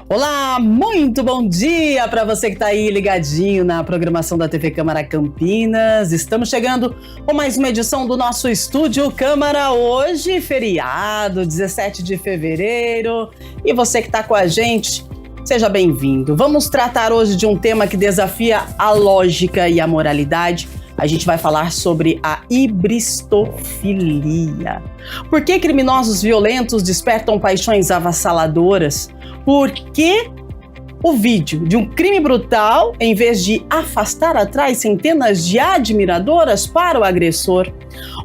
Olá, muito bom dia para você que está aí ligadinho na programação da TV Câmara Campinas. Estamos chegando com mais uma edição do nosso Estúdio Câmara, hoje feriado, 17 de fevereiro. E você que está com a gente, seja bem-vindo. Vamos tratar hoje de um tema que desafia a lógica e a moralidade. A gente vai falar sobre a hibristofilia. Por que criminosos violentos despertam paixões avassaladoras? Por que o vídeo de um crime brutal, em vez de afastar, atrai centenas de admiradoras para o agressor?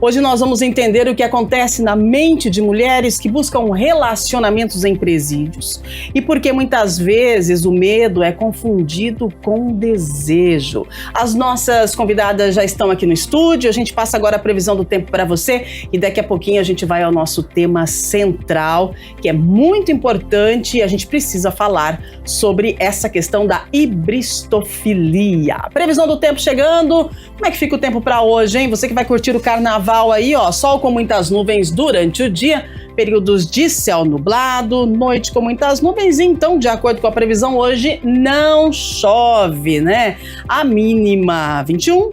Hoje nós vamos entender o que acontece na mente de mulheres que buscam relacionamentos em presídios e por que muitas vezes o medo é confundido com desejo. As nossas convidadas já estão aqui no estúdio, a gente passa agora a previsão do tempo para você e daqui a pouquinho a gente vai ao nosso tema central, que é muito importante e a gente precisa falar sobre essa questão da hibristofilia. Previsão do tempo chegando, como é que fica o tempo para hoje, hein? Você que vai curtir o carnaval aí, ó, sol com muitas nuvens durante o dia, períodos de céu nublado, noite com muitas nuvens, então, de acordo com a previsão, hoje não chove, né? A mínima 21,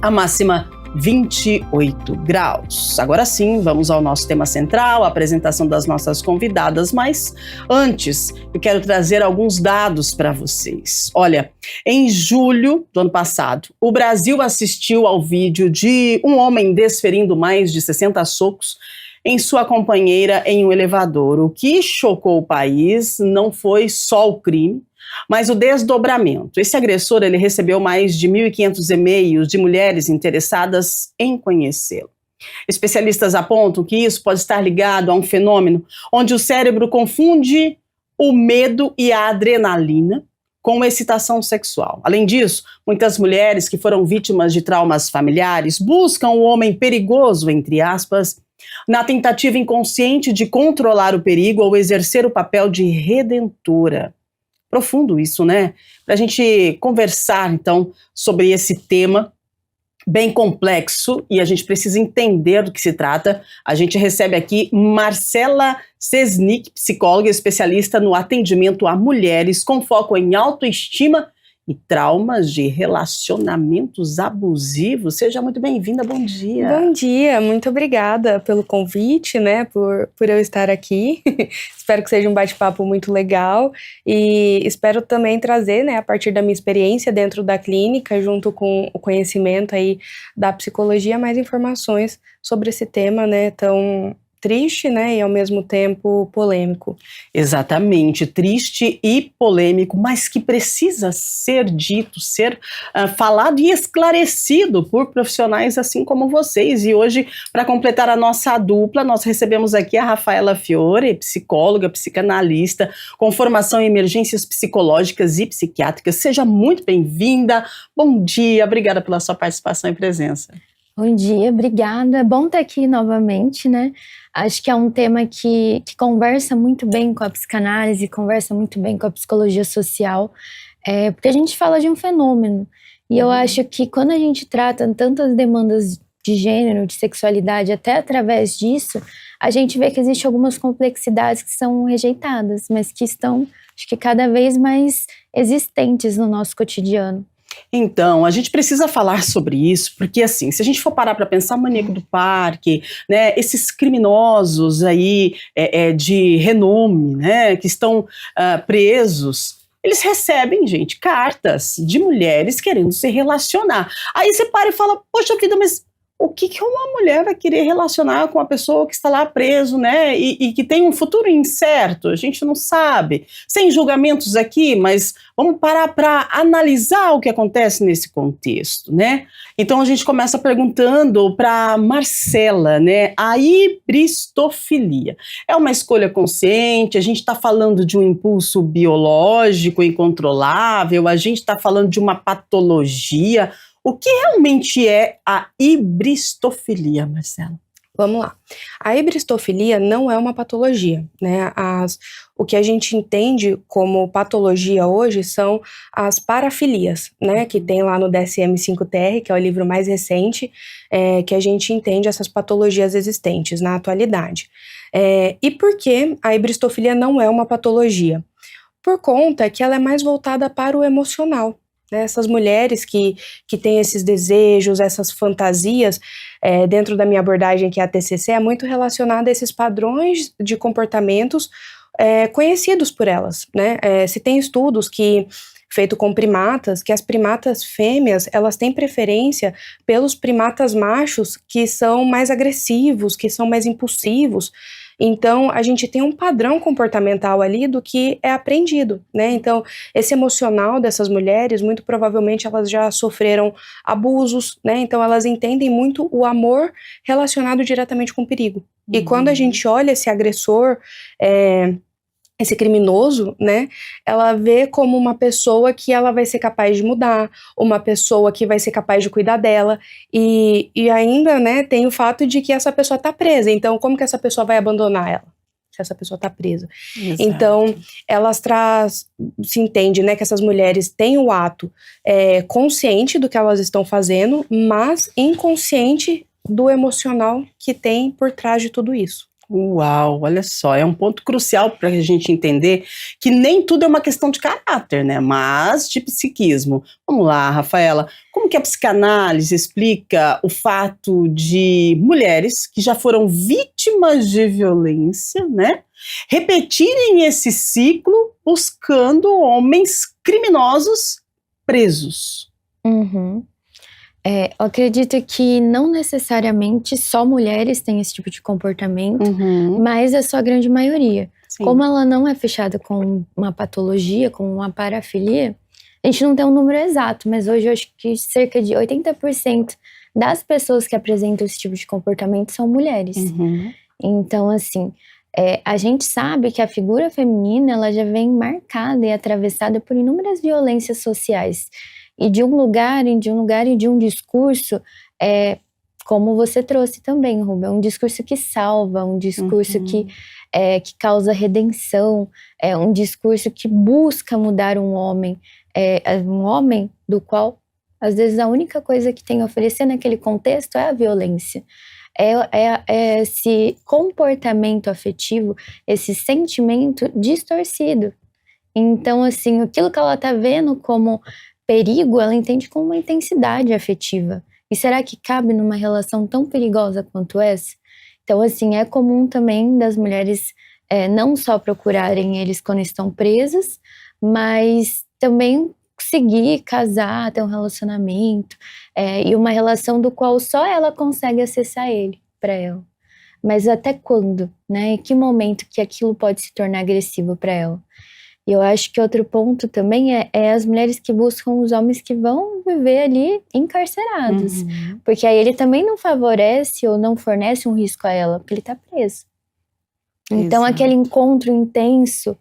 a máxima 28 graus. Agora sim, vamos ao nosso tema central, a apresentação das nossas convidadas, mas antes eu quero trazer alguns dados para vocês. Olha, em julho do ano passado, o Brasil assistiu ao vídeo de um homem desferindo mais de 60 socos em sua companheira em um elevador. O que chocou o país não foi só o crime, mas o desdobramento. Esse agressor, ele recebeu mais de 1.500 e-mails de mulheres interessadas em conhecê-lo. Especialistas apontam que isso pode estar ligado a um fenômeno onde o cérebro confunde o medo e a adrenalina com excitação sexual. Além disso, muitas mulheres que foram vítimas de traumas familiares buscam o homem perigoso, entre aspas, na tentativa inconsciente de controlar o perigo ou exercer o papel de redentora. Profundo isso, né? Para a gente conversar, então, sobre esse tema bem complexo e a gente precisa entender do que se trata. A gente recebe aqui Marcela Cesnik, psicóloga especialista no atendimento a mulheres com foco em autoestima e traumas de relacionamentos abusivos. Seja muito bem-vinda, bom dia. Bom dia, muito obrigada pelo convite, né, por eu estar aqui. Espero que seja um bate-papo muito legal e espero também trazer, né, a partir da minha experiência dentro da clínica, junto com o conhecimento aí da psicologia, mais informações sobre esse tema, né, tão triste, né, e ao mesmo tempo polêmico. Exatamente, triste e polêmico, mas que precisa ser dito, ser falado e esclarecido por profissionais assim como vocês. E hoje, para completar a nossa dupla, nós recebemos aqui a Rafaela Fiore, psicóloga, psicanalista, com formação em emergências psicológicas e psiquiátricas. Seja muito bem-vinda, bom dia, obrigada pela sua participação e presença. Bom dia, obrigada. É bom estar aqui novamente, né? Acho que é um tema que conversa muito bem com a psicanálise, conversa muito bem com a psicologia social, porque a gente fala de um fenômeno. E eu acho que quando a gente trata tantas demandas de gênero, de sexualidade, até através disso, a gente vê que existem algumas complexidades que são rejeitadas, mas que estão, acho que cada vez mais existentes no nosso cotidiano. Então, a gente precisa falar sobre isso, porque assim, se a gente for parar para pensar, Maníaco do Parque, né, esses criminosos aí de renome, né, que estão presos, eles recebem, gente, cartas de mulheres querendo se relacionar. Aí você para e fala, poxa vida, mas o que uma mulher vai querer relacionar com uma pessoa que está lá preso, né, e que tem um futuro incerto? A gente não sabe. Sem julgamentos aqui, mas vamos parar para analisar o que acontece nesse contexto, né? Então a gente começa perguntando para Marcela, né, a hibristofilia. É uma escolha consciente? A gente está falando de um impulso biológico incontrolável? A gente está falando de uma patologia? O que realmente é a hibristofilia, Marcela? Vamos lá. A hibristofilia não é uma patologia, né? O que a gente entende como patologia hoje são as parafilias, né? Que tem lá no DSM-5-TR, que é o livro mais recente, que a gente entende essas patologias existentes na atualidade. E por que a hibristofilia não é uma patologia? por conta que ela é mais voltada para o emocional. Né? Essas mulheres que têm esses desejos, essas fantasias, dentro da minha abordagem, que é a TCC, é muito relacionada a esses padrões de comportamentos conhecidos por elas. Né? Se tem estudos feito com primatas, que as primatas fêmeas, elas têm preferência pelos primatas machos que são mais agressivos, que são mais impulsivos. Então, a gente tem um padrão comportamental ali do que é aprendido, né? Então, esse emocional dessas mulheres, muito provavelmente elas já sofreram abusos, né? Então, elas entendem muito o amor relacionado diretamente com o perigo. E quando a gente olha esse agressor, esse criminoso, né, ela vê como uma pessoa que ela vai ser capaz de mudar, uma pessoa que vai ser capaz de cuidar dela, e ainda, né, tem o fato de que essa pessoa tá presa, então como que essa pessoa vai abandonar ela? Se essa pessoa tá presa. Exato. Então, se entende, né, que essas mulheres têm o ato consciente do que elas estão fazendo, mas inconsciente do emocional que tem por trás de tudo isso. Uau, olha só, é um ponto crucial para a gente entender que nem tudo é uma questão de caráter, né, mas de psiquismo. Vamos lá, Rafaela, como que a psicanálise explica o fato de mulheres que já foram vítimas de violência, né, repetirem esse ciclo buscando homens criminosos presos? Uhum. Eu acredito que não necessariamente só mulheres têm esse tipo de comportamento, mas é só a grande maioria. Sim. Como ela não é fechada com uma patologia, com uma parafilia, a gente não tem um número exato, mas hoje eu acho que cerca de 80% das pessoas que apresentam esse tipo de comportamento são mulheres. Então, assim, a gente sabe que a figura feminina ela já vem marcada e atravessada por inúmeras violências sociais. E de um lugar e de um discurso, como você trouxe também, Rubem, um discurso que salva, um discurso que causa redenção, um discurso que busca mudar um homem do qual, às vezes, a única coisa que tem a oferecer naquele contexto é a violência. Esse comportamento afetivo, esse sentimento distorcido. Então, assim, aquilo que ela está vendo como perigo, ela entende como uma intensidade afetiva. E será que cabe numa relação tão perigosa quanto essa? Então, assim, é comum também das mulheres não só procurarem eles quando estão presas, mas também seguir, casar, ter um relacionamento, e uma relação do qual só ela consegue acessar ele, para ela. Mas até quando, né? Em que momento que aquilo pode se tornar agressivo para ela? E eu acho que outro ponto também é as mulheres que buscam os homens que vão viver ali encarcerados. Porque aí ele também não favorece ou não fornece um risco a ela, porque ele tá preso. Então, aquele encontro intenso,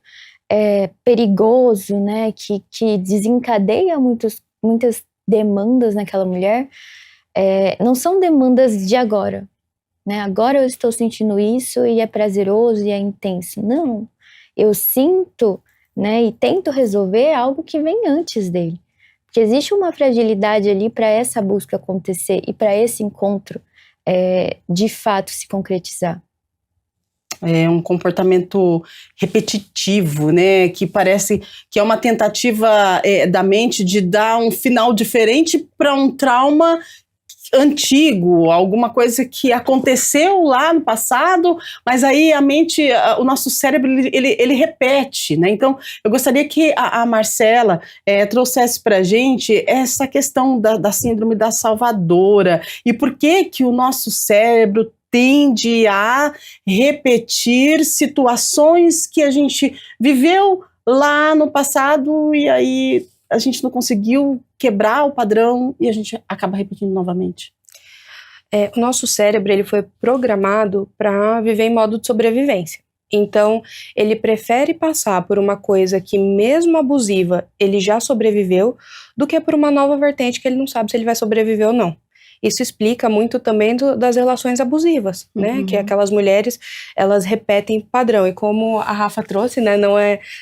perigoso, né, que desencadeia muitas demandas naquela mulher, não são demandas de agora. Né? Agora eu estou sentindo isso e é prazeroso e é intenso. Não, eu sinto... Né, e tento resolver algo que vem antes dele. Porque existe uma fragilidade ali para essa busca acontecer e para esse encontro de fato se concretizar. É um comportamento repetitivo, né, que parece que é uma tentativa da mente de dar um final diferente para um trauma antigo, alguma coisa que aconteceu lá no passado, mas aí a mente, o nosso cérebro, ele repete, né? Então, eu gostaria que a Marcela trouxesse pra gente essa questão da síndrome da salvadora e por que o nosso cérebro tende a repetir situações que a gente viveu lá no passado e aí a gente não conseguiu quebrar o padrão e a gente acaba repetindo novamente. O nosso cérebro ele foi programado para viver em modo de sobrevivência. Então, ele prefere passar por uma coisa que, mesmo abusiva, ele já sobreviveu, do que por uma nova vertente que ele não sabe se ele vai sobreviver ou não. Isso explica muito também das relações abusivas, né? Que aquelas mulheres, elas repetem padrão. E como a Rafa trouxe, né?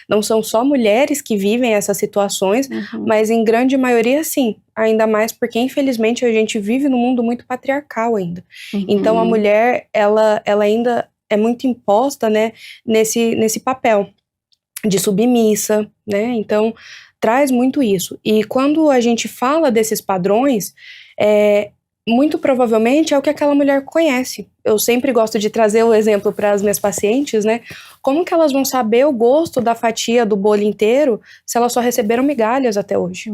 Não são só mulheres que vivem essas situações, mas em grande maioria, sim. Ainda mais porque, infelizmente, a gente vive num mundo muito patriarcal ainda. Então, a mulher, ela ainda é muito imposta, né? Nesse papel. de submissa, né? Então, traz muito isso. E quando a gente fala desses padrões, muito provavelmente é o que aquela mulher conhece. Eu sempre gosto de trazer o exemplo para as minhas pacientes, né? Como que elas vão saber o gosto da fatia do bolo inteiro se elas só receberam migalhas até hoje?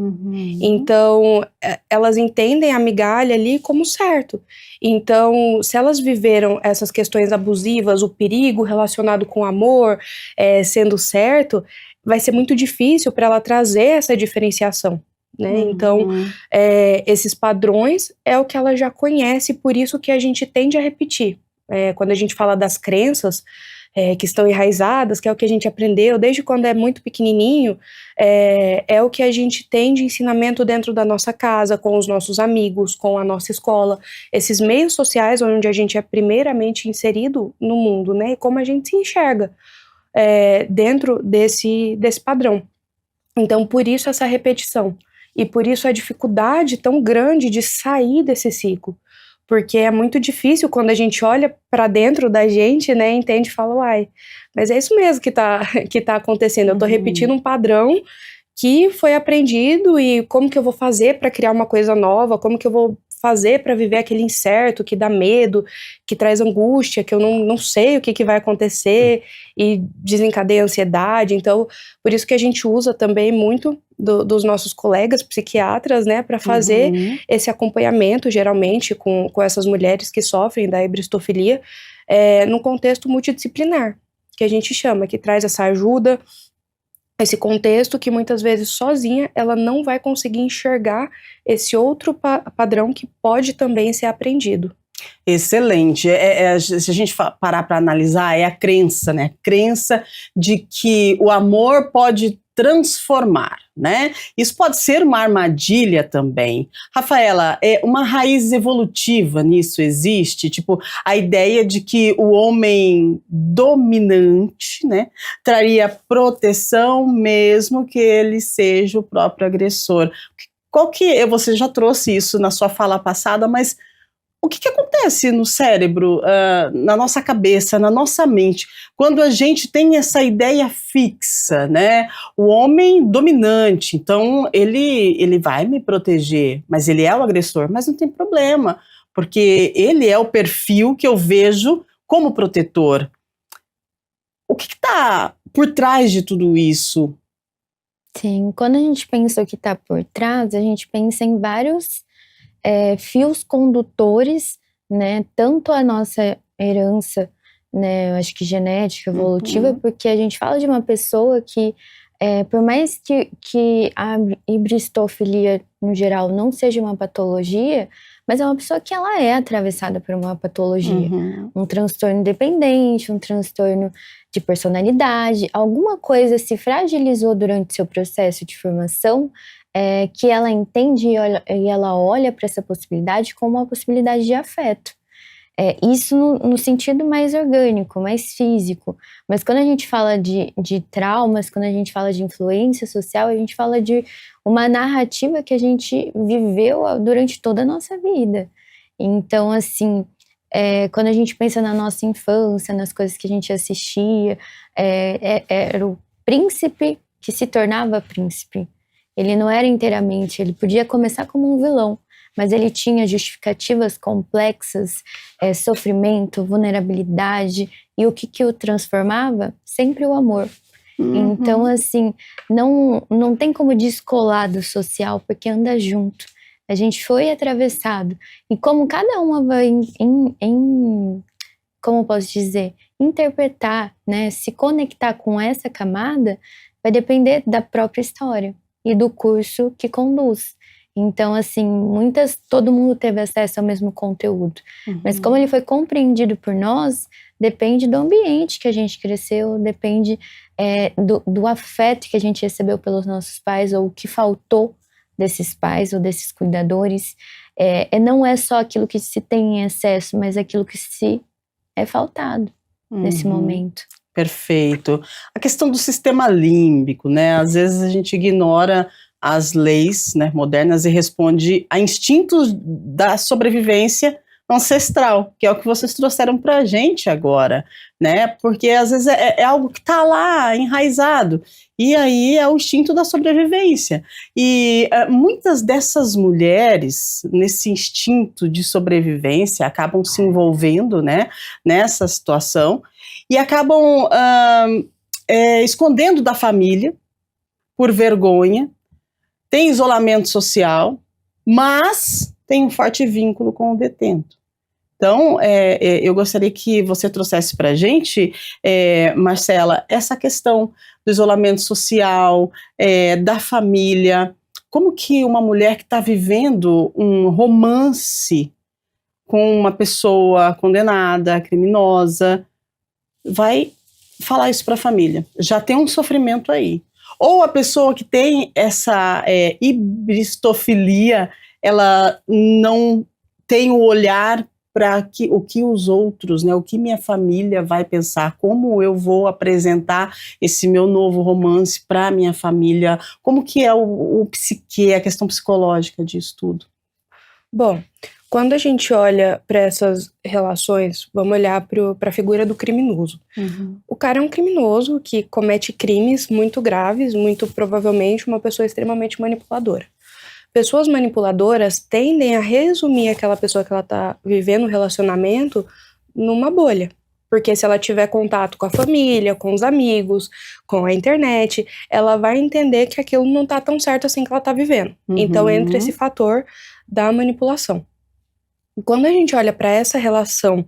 Então, elas entendem a migalha ali como certo. Então, se elas viveram essas questões abusivas, o perigo relacionado com amor, sendo certo, vai ser muito difícil para ela trazer essa diferenciação. Né? Então, esses padrões é o que ela já conhece, por isso que a gente tende a repetir. Quando a gente fala das crenças que estão enraizadas, que é o que a gente aprendeu desde quando é muito pequenininho, é o que a gente tem de ensinamento dentro da nossa casa, com os nossos amigos, com a nossa escola, esses meios sociais onde a gente é primeiramente inserido no mundo, né? E como a gente se enxerga dentro desse padrão. Então, por isso essa repetição. E por isso a dificuldade tão grande de sair desse ciclo. Porque é muito difícil quando a gente olha para dentro da gente, né, entende e fala, uai, mas é isso mesmo que tá acontecendo. Eu tô repetindo um padrão que foi aprendido e como que eu vou fazer para criar uma coisa nova, como que eu vou fazer para viver aquele incerto que dá medo, que traz angústia, que eu não sei o que vai acontecer e desencadeia ansiedade. Então, por isso que a gente usa também muito dos nossos colegas psiquiatras, né, para fazer esse acompanhamento, geralmente, com essas mulheres que sofrem da ebristofilia, num contexto multidisciplinar, que a gente chama, que traz essa ajuda, esse contexto que muitas vezes sozinha ela não vai conseguir enxergar esse outro padrão que pode também ser aprendido. Excelente. Se a gente parar para analisar, é a crença, né? Crença de que o amor pode transformar, né? Isso pode ser uma armadilha também. Rafaela, uma raiz evolutiva nisso existe? Tipo, a ideia de que o homem dominante, né, traria proteção mesmo que ele seja o próprio agressor. Você já trouxe isso na sua fala passada, mas o que acontece no cérebro, na nossa cabeça, na nossa mente, quando a gente tem essa ideia fixa, né? O homem dominante, então ele vai me proteger, mas ele é o agressor, mas não tem problema, porque ele é o perfil que eu vejo como protetor. O que está por trás de tudo isso? Sim, quando a gente pensa o que está por trás, a gente pensa em vários fios condutores, né, tanto a nossa herança, né, eu acho que genética, evolutiva, porque a gente fala de uma pessoa que, por mais que a hibristofilia, no geral, não seja uma patologia, mas é uma pessoa que ela é atravessada por uma patologia, um transtorno dependente, um transtorno de personalidade, alguma coisa se fragilizou durante seu processo de formação, que ela entende e ela olha para essa possibilidade como uma possibilidade de afeto. Isso no sentido mais orgânico, mais físico. Mas quando a gente fala de traumas, quando a gente fala de influência social, a gente fala de uma narrativa que a gente viveu durante toda a nossa vida. Então, assim, quando a gente pensa na nossa infância, nas coisas que a gente assistia, era o príncipe que se tornava príncipe. Ele não era inteiramente, ele podia começar como um vilão, mas ele tinha justificativas complexas, sofrimento, vulnerabilidade, e o que o transformava? Sempre o amor. Então, assim, não tem como descolar do social, porque anda junto. A gente foi atravessado. E como cada uma vai, como posso dizer, interpretar, né, se conectar com essa camada, vai depender da própria história e do curso que conduz. Então, assim, todo mundo teve acesso ao mesmo conteúdo. Mas como ele foi compreendido por nós, depende do ambiente que a gente cresceu, depende do afeto que a gente recebeu pelos nossos pais, ou o que faltou desses pais ou desses cuidadores. Não é só aquilo que se tem em excesso, mas aquilo que se é faltado nesse momento. Perfeito. A questão do sistema límbico, né? Às vezes a gente ignora as leis, né, modernas e responde a instintos da sobrevivência ancestral, que é o que vocês trouxeram para a gente agora, né? Porque às vezes é algo que está lá, enraizado, e aí é o instinto da sobrevivência. E muitas dessas mulheres, nesse instinto de sobrevivência, acabam se envolvendo, né, nessa situação e acabam escondendo da família por vergonha, tem isolamento social, mas tem um forte vínculo com o detento. Então, eu gostaria que você trouxesse para a gente, Marcela, essa questão do isolamento social, da família, como que uma mulher que está vivendo um romance com uma pessoa condenada, criminosa, vai falar isso para a família? Já tem um sofrimento aí. Ou a pessoa que tem essa hibristofilia, ela não tem o olhar para o que os outros, né, o que minha família vai pensar, como eu vou apresentar esse meu novo romance para minha família, como que é o psique, a questão psicológica disso tudo? Bom, quando a gente olha para essas relações, vamos olhar para a figura do criminoso. Uhum. O cara é um criminoso que comete crimes muito graves, muito provavelmente uma pessoa extremamente manipuladora. Pessoas manipuladoras tendem a resumir aquela pessoa que ela está vivendo um relacionamento numa bolha. Porque se ela tiver contato com a família, com os amigos, com a internet, ela vai entender que aquilo não está tão certo assim que ela está vivendo. Uhum. Então entra esse fator da manipulação. Quando a gente olha para essa relação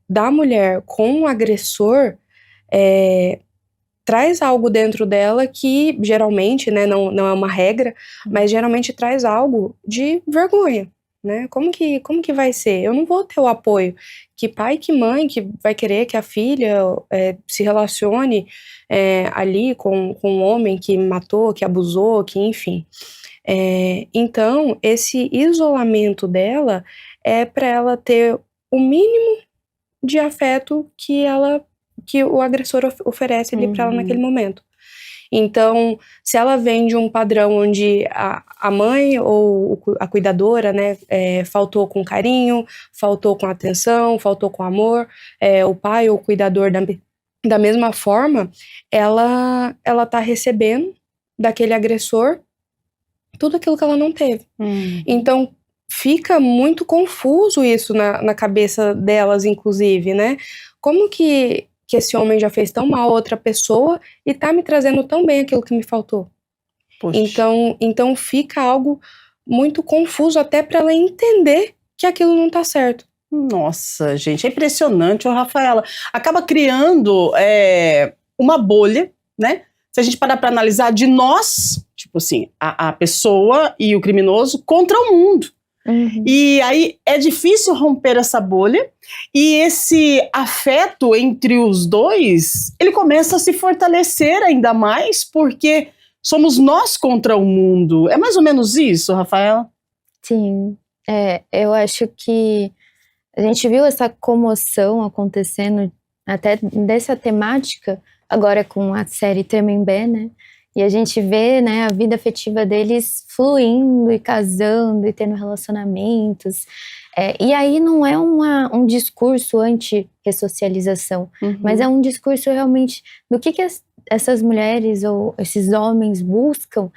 da mulher com o agressor, traz algo dentro dela que geralmente, né, não é uma regra, mas geralmente traz algo de vergonha, né? Como que vai ser? Eu não vou ter o apoio. Que pai, que mãe que vai querer que a filha se relacione ali com um homem que matou, que abusou, que enfim. Então, esse isolamento dela é para ela ter o mínimo de afeto que o agressor oferece ali para ela naquele momento. Então, se ela vem de um padrão onde a mãe ou a cuidadora, né, faltou com carinho, faltou com atenção, faltou com amor, o pai ou o cuidador da mesma forma, ela tá recebendo daquele agressor tudo aquilo que ela não teve. Então, fica muito confuso isso na cabeça delas, inclusive, né? Como que esse homem já fez tão mal a outra pessoa e tá me trazendo tão bem aquilo que me faltou? Poxa. Então fica algo muito confuso até para ela entender que aquilo não tá certo. Nossa, gente, é impressionante, Rafaela. Acaba criando uma bolha, né? Se a gente parar para analisar, de nós, tipo assim, a pessoa e o criminoso contra o mundo. Uhum. E aí é difícil romper essa bolha, e esse afeto entre os dois, ele começa a se fortalecer ainda mais, porque somos nós contra o mundo. É mais ou menos isso, Rafaela? Sim, eu acho que a gente viu essa comoção acontecendo até dessa temática, agora com a série Tremembé, né? E a gente vê, né, a vida afetiva deles fluindo e casando e tendo relacionamentos. E aí não é um discurso anti-ressocialização, mas é um discurso realmente do que essas mulheres ou esses homens buscam,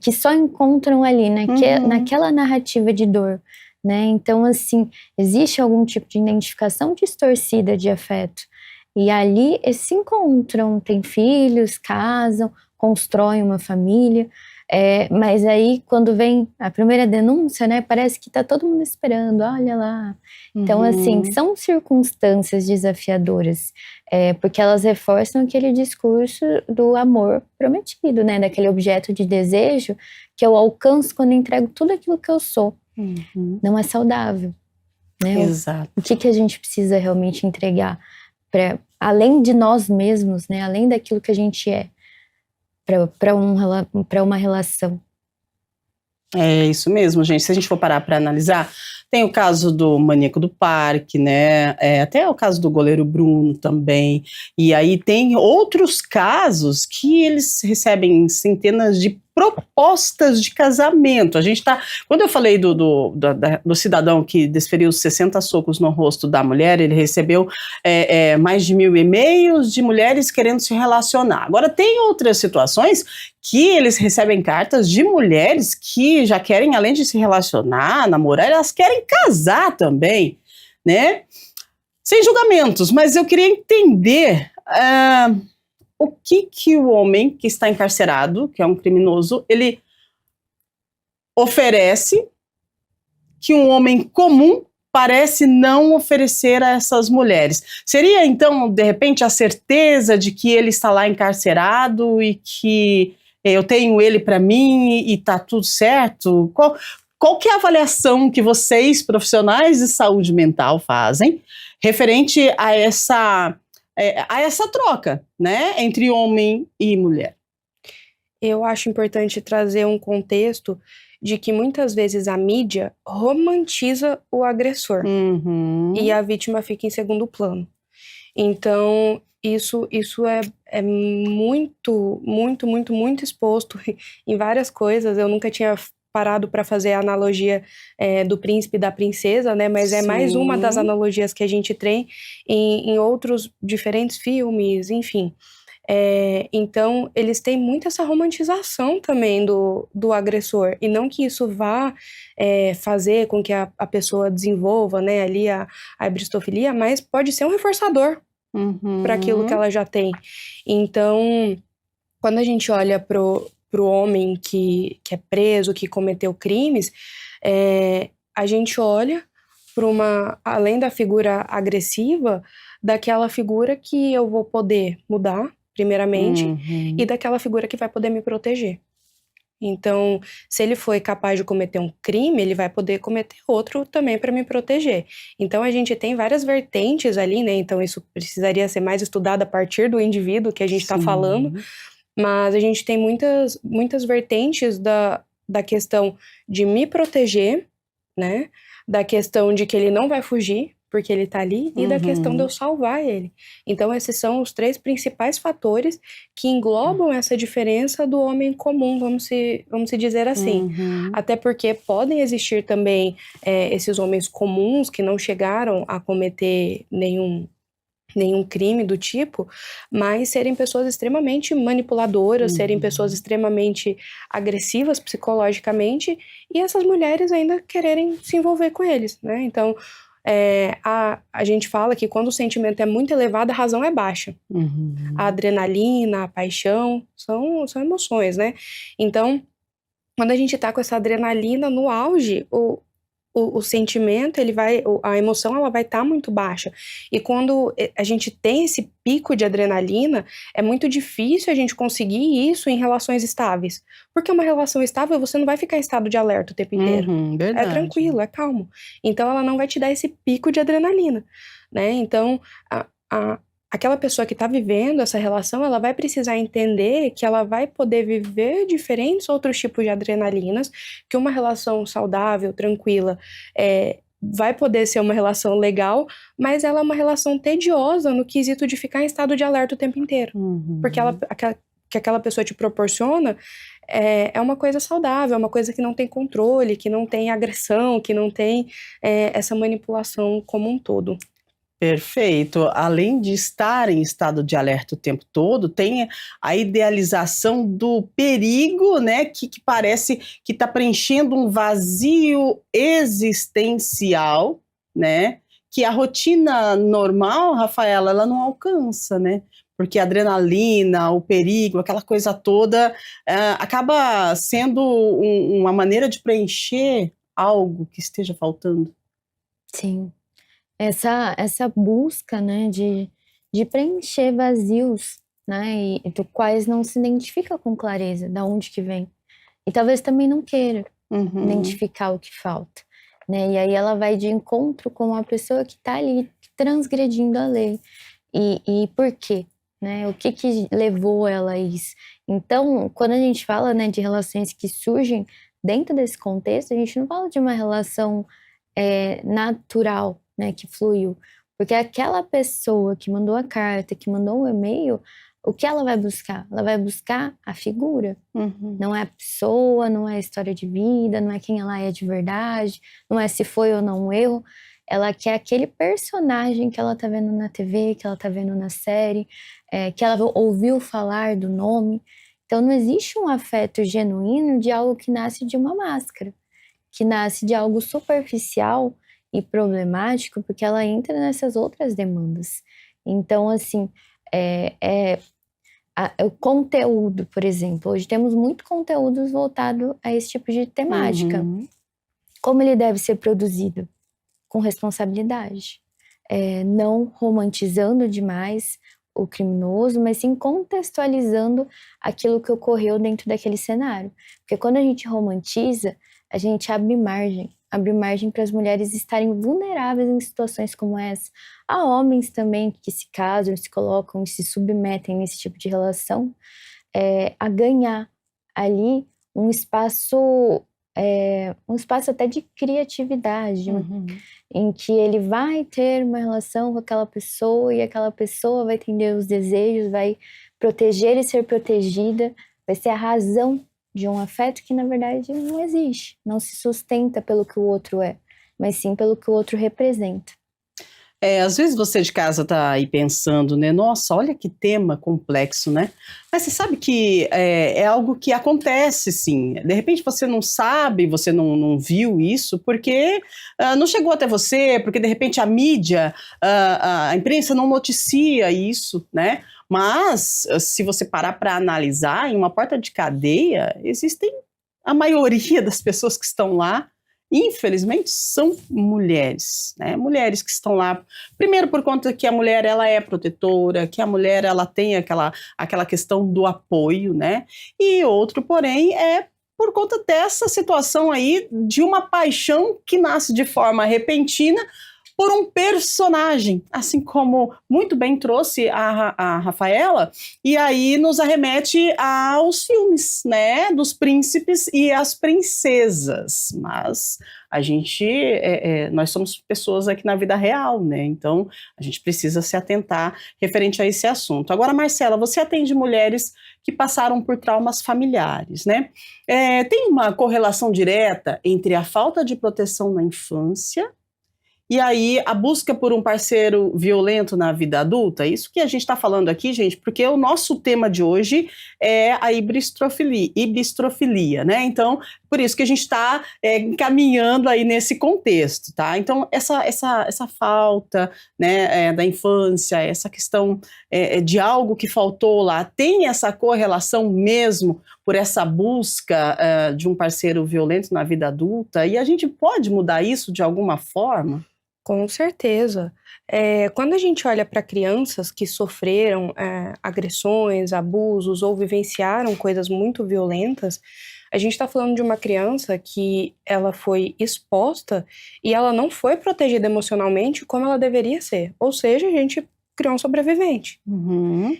que só encontram ali, né, naquela narrativa de dor. Né? Então, assim, existe algum tipo de identificação distorcida de afeto. E ali eles se encontram, têm filhos, casam, constroem uma família, mas aí quando vem a primeira denúncia, né, parece que tá todo mundo esperando, olha lá. Então, assim, são circunstâncias desafiadoras, porque elas reforçam aquele discurso do amor prometido, né, daquele objeto de desejo que eu alcanço quando entrego tudo aquilo que eu sou. Não é saudável, né? Exato. O que a gente precisa realmente entregar além de nós mesmos, né? Além daquilo que a gente é, para uma relação. É isso mesmo, gente. Se a gente for parar para analisar, tem o caso do maníaco do parque, né? Até o caso do goleiro Bruno também. E aí tem outros casos que eles recebem centenas de propostas de casamento. Quando eu falei do cidadão que desferiu 60 socos no rosto da mulher, ele recebeu mais de 1.000 e-mails de mulheres querendo se relacionar. Agora, tem outras situações que eles recebem cartas de mulheres que já querem, além de se relacionar, namorar, elas querem casar também, né? Sem julgamentos, mas eu queria entender o que o homem que está encarcerado, que é um criminoso, ele oferece que um homem comum parece não oferecer a essas mulheres. Seria, então, de repente, a certeza de que ele está lá encarcerado e que eu tenho ele para mim e está tudo certo? Qual que é a avaliação que vocês, profissionais de saúde mental, fazem referente a essa troca, né, entre homem e mulher? Eu acho importante trazer um contexto de que muitas vezes a mídia romantiza o agressor e a vítima fica em segundo plano. Então, isso é muito, muito, muito, muito exposto em várias coisas. Eu nunca tinha parado para fazer a analogia do príncipe e da princesa, né? Mas é mais uma das analogias que a gente tem em outros diferentes filmes, enfim. Então, eles têm muito essa romantização também do agressor, e não que isso vá fazer com que a pessoa desenvolva, né, ali a ebristofilia, mas pode ser um reforçador para aquilo que ela já tem. Então, quando a gente olha pro homem que é preso, que cometeu crimes, a gente olha para além da figura agressiva, daquela figura que eu vou poder mudar, primeiramente, e daquela figura que vai poder me proteger. Então, se ele foi capaz de cometer um crime, ele vai poder cometer outro também para me proteger. Então, a gente tem várias vertentes ali, né? Então, isso precisaria ser mais estudado a partir do indivíduo que a gente está falando, mas a gente tem muitas vertentes da questão de me proteger, né? Da questão de que ele não vai fugir, porque ele tá ali, e da questão de eu salvar ele. Então, esses são os 3 principais fatores que englobam essa diferença do homem comum, vamos se dizer assim. Até porque podem existir também esses homens comuns que não chegaram a cometer nenhum crime do tipo, mas serem pessoas extremamente manipuladoras, serem pessoas extremamente agressivas psicologicamente, e essas mulheres ainda quererem se envolver com eles, né? Então, a gente fala que quando o sentimento é muito elevado, a razão é baixa. A adrenalina, a paixão, são emoções, né? Então, quando a gente tá com essa adrenalina no auge, o sentimento, a emoção, ela vai estar muito baixa. E quando a gente tem esse pico de adrenalina, é muito difícil a gente conseguir isso em relações estáveis. Porque uma relação estável, você não vai ficar em estado de alerta o tempo inteiro. É tranquilo, é calmo. Então, ela não vai te dar esse pico de adrenalina, né? Então, aquela pessoa que está vivendo essa relação, ela vai precisar entender que ela vai poder viver diferentes outros tipos de adrenalinas, que uma relação saudável, tranquila, vai poder ser uma relação legal, mas ela é uma relação tediosa no quesito de ficar em estado de alerta o tempo inteiro. Porque que aquela pessoa te proporciona é uma coisa saudável, é uma coisa que não tem controle, que não tem agressão, que não tem essa manipulação como um todo. Perfeito. Além de estar em estado de alerta o tempo todo, tem a idealização do perigo, né, que parece que está preenchendo um vazio existencial, né, que a rotina normal, Rafaela, ela não alcança, né? Porque a adrenalina, o perigo, aquela coisa toda, acaba sendo uma maneira de preencher algo que esteja faltando. Sim. Essa busca, né, de preencher vazios, né, e do quais não se identifica com clareza de onde que vem. E talvez também não queira identificar o que falta, né, e aí ela vai de encontro com a pessoa que está ali transgredindo a lei. E por quê? Né, o que levou ela a isso? Então, quando a gente fala, né, de relações que surgem dentro desse contexto, a gente não fala de uma relação natural, né, que fluiu, porque aquela pessoa que mandou a carta, que mandou o e-mail, o que ela vai buscar? Ela vai buscar a figura. Não é a pessoa, não é a história de vida, não é quem ela é de verdade, não é se foi ou não um erro. Ela quer aquele personagem que ela tá vendo na TV, que ela tá vendo na série, que ela ouviu falar do nome. Então não existe um afeto genuíno de algo que nasce de uma máscara, que nasce de algo superficial e problemático, porque ela entra nessas outras demandas. Então, assim, o conteúdo, por exemplo, hoje temos muito conteúdo voltado a esse tipo de temática. Como ele deve ser produzido? Com responsabilidade. Não romantizando demais o criminoso, mas sim contextualizando aquilo que ocorreu dentro daquele cenário. Porque quando a gente romantiza, a gente abre margem para as mulheres estarem vulneráveis em situações como essa. Há homens também que se casam, se colocam e se submetem nesse tipo de relação, a ganhar ali um espaço até de criatividade, em que ele vai ter uma relação com aquela pessoa e aquela pessoa vai entender os desejos, vai proteger e ser protegida, vai ser a razão de um afeto que na verdade não existe, não se sustenta pelo que o outro é, mas sim pelo que o outro representa. Às vezes você de casa tá aí pensando, né? Nossa, olha que tema complexo, né? Mas você sabe que é algo que acontece, sim. De repente você não sabe, você não viu isso, porque não chegou até você, porque de repente a mídia, a imprensa não noticia isso, né? Mas se você parar para analisar, em uma porta de cadeia, existem a maioria das pessoas que estão lá, infelizmente, são mulheres, né? Mulheres que estão lá, primeiro por conta que a mulher ela é protetora, que a mulher ela tem aquela questão do apoio, né? E outro, porém, é por conta dessa situação aí de uma paixão que nasce de forma repentina por um personagem, assim como muito bem trouxe a Rafaela, e aí nos arremete aos filmes, né, dos príncipes e as princesas, mas a gente, nós somos pessoas aqui na vida real, né, então a gente precisa se atentar referente a esse assunto. Agora, Marcela, você atende mulheres que passaram por traumas familiares, né, tem uma correlação direta entre a falta de proteção na infância e aí, a busca por um parceiro violento na vida adulta, isso que a gente está falando aqui, gente, porque o nosso tema de hoje é a ibistrofilia, né? Então, por isso que a gente está caminhando aí nesse contexto, tá? Então, essa falta, né, da infância, essa questão de algo que faltou lá, tem essa correlação mesmo por essa busca de um parceiro violento na vida adulta? E a gente pode mudar isso de alguma forma? Com certeza. Quando a gente olha para crianças que sofreram agressões, abusos ou vivenciaram coisas muito violentas, a gente está falando de uma criança que ela foi exposta e ela não foi protegida emocionalmente como ela deveria ser. Ou seja, a gente criou um sobrevivente.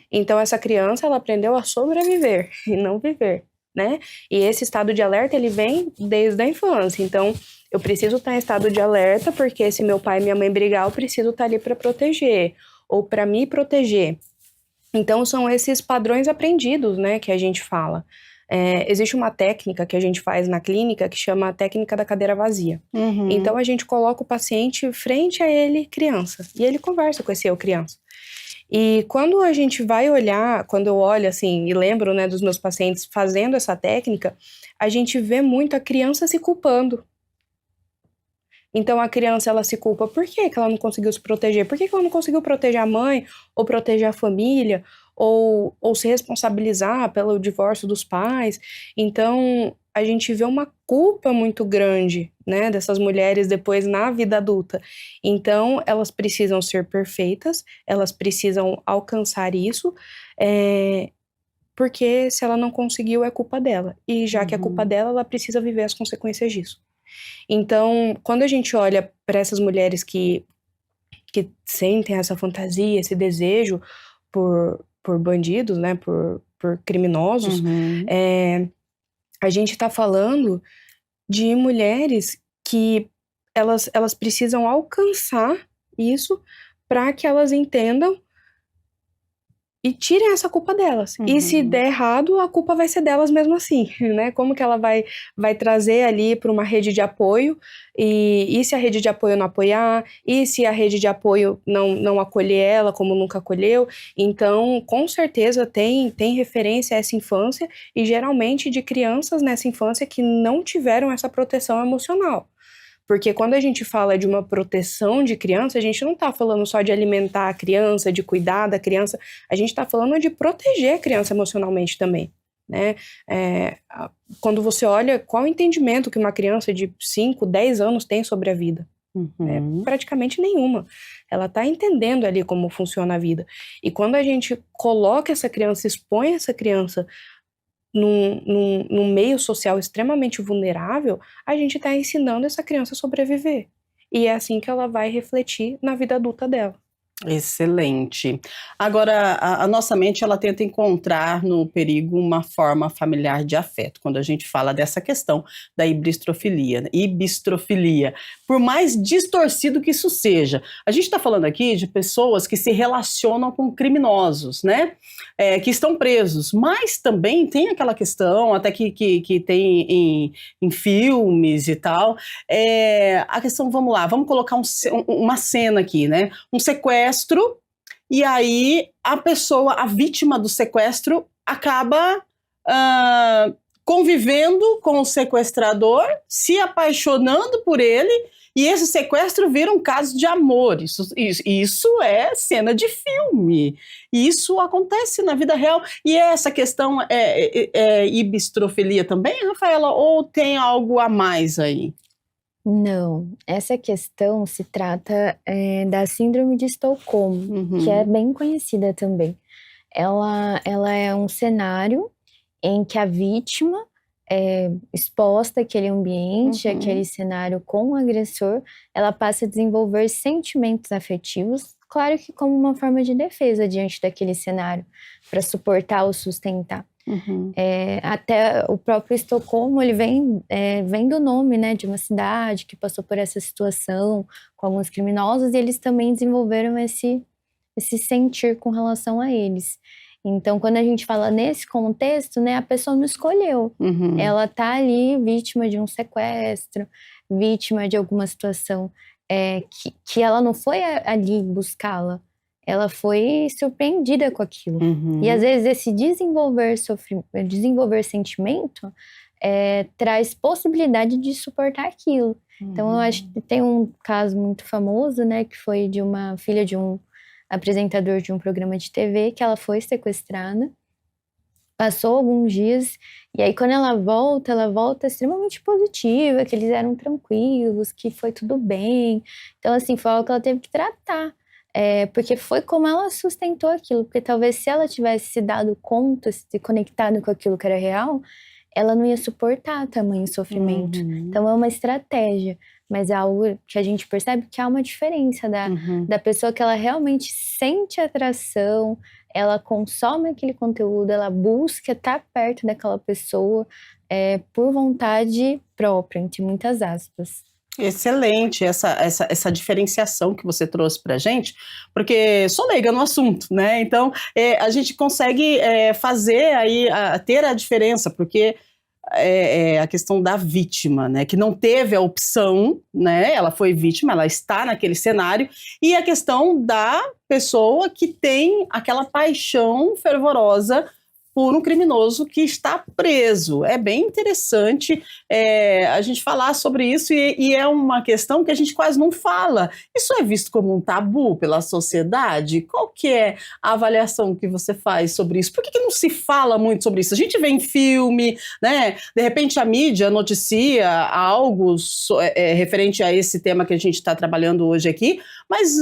Então essa criança ela aprendeu a sobreviver e não viver, né? E esse estado de alerta ele vem desde a infância. Então eu preciso estar em estado de alerta, porque se meu pai e minha mãe brigar, eu preciso estar ali para proteger, ou para me proteger. Então, são esses padrões aprendidos, né, que a gente fala. Existe uma técnica que a gente faz na clínica que chama a técnica da cadeira vazia. Então, a gente coloca o paciente frente a ele, criança, e ele conversa com esse eu, criança. E quando a gente vai olhar, quando eu olho assim, e lembro, né, dos meus pacientes fazendo essa técnica, a gente vê muito a criança se culpando. Então a criança ela se culpa, por que ela não conseguiu se proteger? Por que ela não conseguiu proteger a mãe, ou proteger a família, ou se responsabilizar pelo divórcio dos pais? Então a gente vê uma culpa muito grande, né, dessas mulheres depois na vida adulta. Então elas precisam ser perfeitas, elas precisam alcançar isso, porque se ela não conseguiu é culpa dela. E já que é culpa dela, ela precisa viver as consequências disso. Então, quando a gente olha para essas mulheres que sentem essa fantasia, esse desejo por bandidos, né, por criminosos, a gente está falando de mulheres que elas precisam alcançar isso para que elas entendam e tirem essa culpa delas. E se der errado, a culpa vai ser delas mesmo assim, né? Como que ela vai trazer ali para uma rede de apoio, e se a rede de apoio não apoiar, e se a rede de apoio não acolher ela como nunca acolheu. Então, com certeza tem referência a essa infância, e geralmente de crianças nessa infância que não tiveram essa proteção emocional. Porque quando a gente fala de uma proteção de criança, a gente não está falando só de alimentar a criança, de cuidar da criança, a gente está falando de proteger a criança emocionalmente também, né? Quando você olha qual o entendimento que uma criança de 5, 10 anos tem sobre a vida, praticamente nenhuma. Ela está entendendo ali como funciona a vida. E quando a gente coloca essa criança, expõe essa criança num meio social extremamente vulnerável, a gente está ensinando essa criança a sobreviver. E é assim que ela vai refletir na vida adulta dela. Excelente. Agora, a nossa mente, ela tenta encontrar no perigo uma forma familiar de afeto, quando a gente fala dessa questão da ibistrofilia. Por mais distorcido que isso seja. A gente está falando aqui de pessoas que se relacionam com criminosos, né? Que estão presos, mas também tem aquela questão, até que tem em filmes e tal, a questão, vamos lá, vamos colocar uma cena aqui, né? Um sequestro, e aí a vítima do sequestro acaba convivendo com o sequestrador, se apaixonando por ele, e esse sequestro vira um caso de amor. Isso é cena de filme. Isso acontece na vida real. E essa questão é ibistrofilia também, Rafaela? Ou tem algo a mais aí? Não, essa questão se trata da síndrome de Estocolmo, que é bem conhecida também. Ela é um cenário em que a vítima é exposta àquele ambiente, àquele cenário com o agressor, ela passa a desenvolver sentimentos afetivos, claro que como uma forma de defesa diante daquele cenário, para suportar ou sustentar. Até o próprio Estocolmo, ele vem do nome, né, de uma cidade que passou por essa situação com alguns criminosos, e eles também desenvolveram esse sentir com relação a eles. Então, quando a gente fala nesse contexto, né, a pessoa não escolheu. Ela tá ali vítima de um sequestro, vítima de alguma situação que ela não foi ali buscá-la. Ela foi surpreendida com aquilo. E às vezes esse desenvolver sentimento traz possibilidade de suportar aquilo. Então eu acho que tem um caso muito famoso, né, que foi de uma filha de um apresentador de um programa de TV, que ela foi sequestrada, passou alguns dias, e aí quando ela volta extremamente positiva, que eles eram tranquilos, que foi tudo bem. Então assim, foi algo que ela teve que tratar. Porque foi como ela sustentou aquilo, porque talvez se ela tivesse se dado conta, se conectado com aquilo que era real, ela não ia suportar tamanho sofrimento. Então é uma estratégia, mas é algo que a gente percebe que há uma diferença da pessoa que ela realmente sente atração, ela consome aquele conteúdo, ela busca estar perto daquela pessoa por vontade própria, entre muitas aspas. Excelente essa diferenciação que você trouxe pra gente, porque sou leiga no assunto, né? Então a gente consegue fazer aí, ter a diferença, porque a questão da vítima, né? Que não teve a opção, né? Ela foi vítima, ela está naquele cenário, e a questão da pessoa que tem aquela paixão fervorosa por um criminoso que está preso. É bem interessante a gente falar sobre isso, e é uma questão que a gente quase não fala. Isso é visto como um tabu pela sociedade? Qual que é a avaliação que você faz sobre isso? Por que não se fala muito sobre isso? A gente vê em filme, né? De repente a mídia noticia algo referente a esse tema que a gente está trabalhando hoje aqui, mas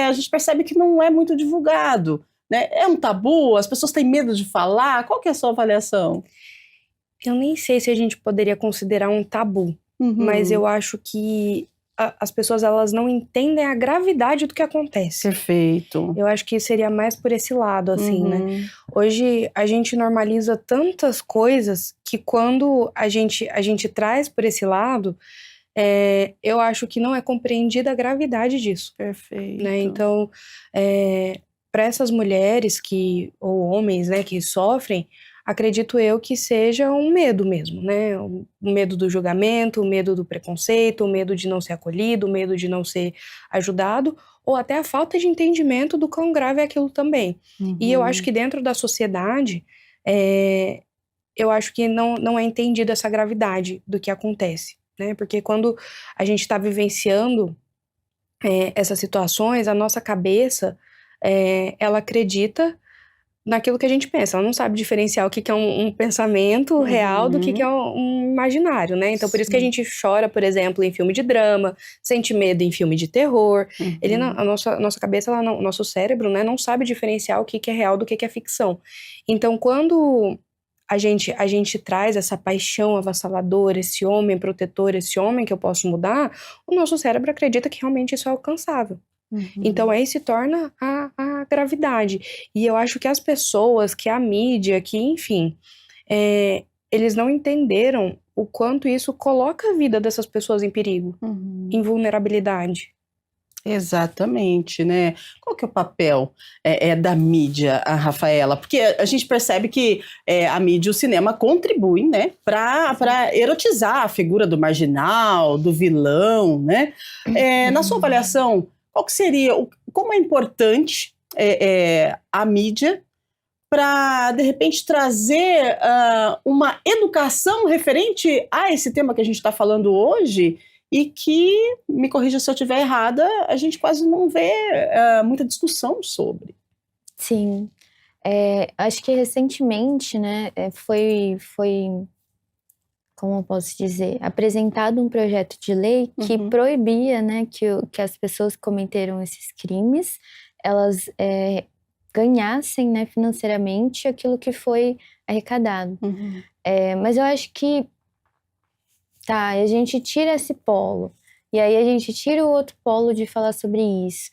a gente percebe que não é muito divulgado. Né? É um tabu? As pessoas têm medo de falar? Qual que é a sua avaliação? Eu nem sei se a gente poderia considerar um tabu, mas eu acho que as pessoas, elas não entendem a gravidade do que acontece. Perfeito. Eu acho que seria mais por esse lado, assim, né? Hoje a gente normaliza tantas coisas que quando a gente traz por esse lado, eu acho que não é compreendida a gravidade disso. Perfeito. Né? Então, para essas mulheres ou homens, né, que sofrem, acredito eu que seja um medo mesmo, né? O medo do julgamento, o medo do preconceito, o medo de não ser acolhido, o medo de não ser ajudado, ou até a falta de entendimento do quão grave é aquilo também. E eu acho que dentro da sociedade, eu acho que não é entendida essa gravidade do que acontece, né? Porque quando a gente está vivenciando essas situações, a nossa cabeça, ela acredita naquilo que a gente pensa, ela não sabe diferenciar o que é um pensamento real do que é um imaginário, né? Então, por isso que a gente chora, por exemplo, em filme de drama, sente medo em filme de terror. A nossa cabeça, o nosso cérebro, né, não sabe diferenciar o que é real do que é ficção. Então, quando a gente traz essa paixão avassaladora, esse homem protetor, esse homem que eu posso mudar, o nosso cérebro acredita que realmente isso é alcançável. Então aí se torna a gravidade. E eu acho que as pessoas, que a mídia, que enfim, eles não entenderam o quanto isso coloca a vida dessas pessoas em perigo, em vulnerabilidade. Exatamente, né? Qual que é o papel da mídia, a Rafaela? Porque a gente percebe que a mídia e o cinema contribuem, né, para erotizar a figura do marginal, do vilão, né? Na sua avaliação, qual que seria, como é importante a mídia para, de repente, trazer uma educação referente a esse tema que a gente está falando hoje e que, me corrija se eu estiver errada, a gente quase não vê muita discussão sobre. Sim. Acho que recentemente, né, foi, como eu posso dizer, apresentado um projeto de lei que proibia, né, que as pessoas que cometeram esses crimes, elas ganhassem, né, financeiramente aquilo que foi arrecadado. Mas eu acho que a gente tira esse polo, e aí a gente tira o outro polo de falar sobre isso.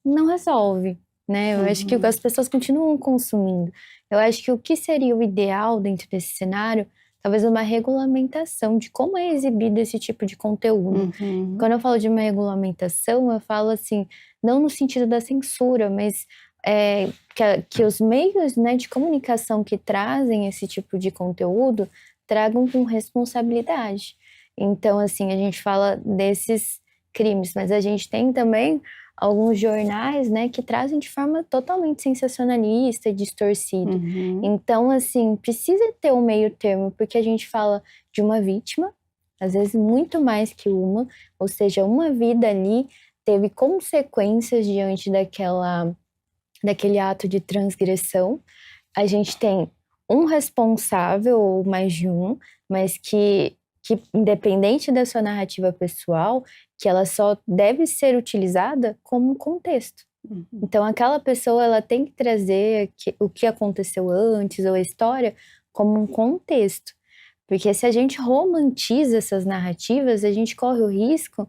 Não resolve, né? Eu acho que as pessoas continuam consumindo. Eu acho que o que seria o ideal dentro desse cenário, talvez uma regulamentação de como é exibido esse tipo de conteúdo. Quando eu falo de uma regulamentação, eu falo assim, não no sentido da censura, mas que os meios, né, de comunicação que trazem esse tipo de conteúdo tragam com responsabilidade. Então, assim, a gente fala desses crimes, mas a gente tem também alguns jornais, né, que trazem de forma totalmente sensacionalista e distorcida. Então, assim, precisa ter um meio termo, porque a gente fala de uma vítima, às vezes muito mais que uma, ou seja, uma vida ali teve consequências diante daquele ato de transgressão. A gente tem um responsável, ou mais de um, mas que independente da sua narrativa pessoal, que ela só deve ser utilizada como contexto. Então, aquela pessoa, ela tem que trazer o que aconteceu antes, ou a história, como um contexto. Porque se a gente romantiza essas narrativas, a gente corre o risco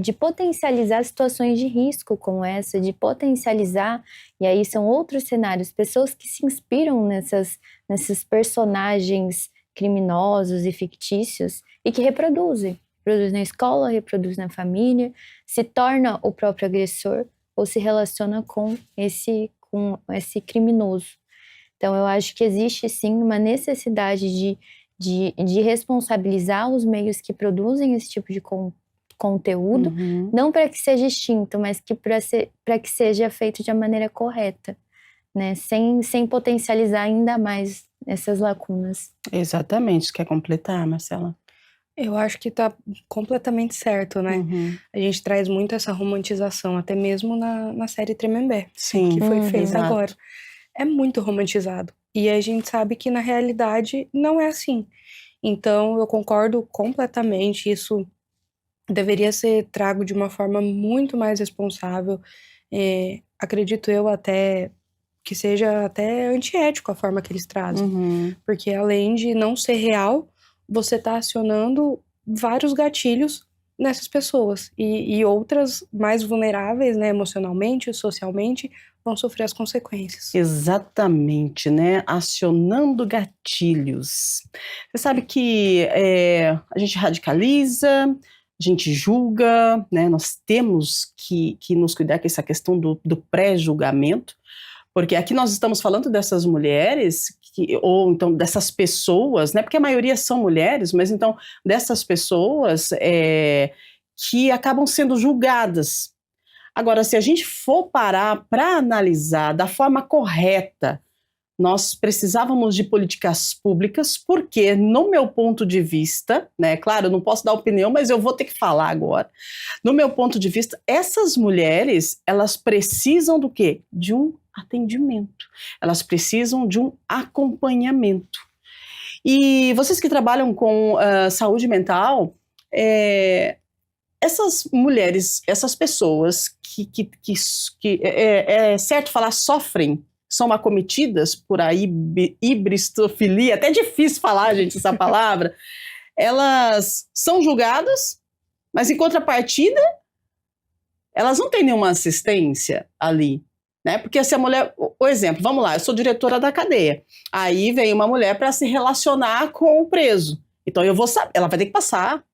de potencializar situações de risco como essa, de potencializar, e aí são outros cenários, pessoas que se inspiram nesses personagens criminosos e fictícios e que reproduzem na escola, reproduz na família, se torna o próprio agressor ou se relaciona com esse criminoso. Então eu acho que existe sim uma necessidade de responsabilizar os meios que produzem esse tipo de conteúdo, não para que seja extinto, mas para que seja feito de uma maneira correta, né? Sem potencializar ainda mais essas lacunas. Exatamente. Quer completar, Marcela? Eu acho que tá completamente certo, né? A gente traz muito essa romantização, até mesmo na série Tremembé, que foi feita agora. É muito romantizado. E a gente sabe que na realidade não é assim. Então eu concordo completamente, isso deveria ser trago de uma forma muito mais responsável. Acredito eu até que seja até antiético a forma que eles trazem. Porque além de não ser real, você está acionando vários gatilhos nessas pessoas. E outras mais vulneráveis, né, emocionalmente, socialmente, vão sofrer as consequências. Exatamente, né? Acionando gatilhos. Você sabe que a gente radicaliza, a gente julga, né? Nós temos que nos cuidar com essa questão do pré-julgamento, porque aqui nós estamos falando dessas mulheres, ou então dessas pessoas, né? Porque a maioria são mulheres, mas então dessas pessoas que acabam sendo julgadas. Agora, se a gente for parar para analisar da forma correta, nós precisávamos de políticas públicas, porque, no meu ponto de vista, né, claro, eu não posso dar opinião, mas eu vou ter que falar agora. No meu ponto de vista, essas mulheres, elas precisam do quê? De um atendimento. Elas precisam de um acompanhamento. E vocês que trabalham com saúde mental, essas mulheres, essas pessoas que é certo falar, sofrem, são acometidas por a hibristofilia, até difícil falar, gente, essa palavra, elas são julgadas, mas em contrapartida, elas não têm nenhuma assistência ali, né? Porque se a mulher, o exemplo, vamos lá, eu sou diretora da cadeia, aí vem uma mulher para se relacionar com o preso, então eu vou saber, ela vai ter que passar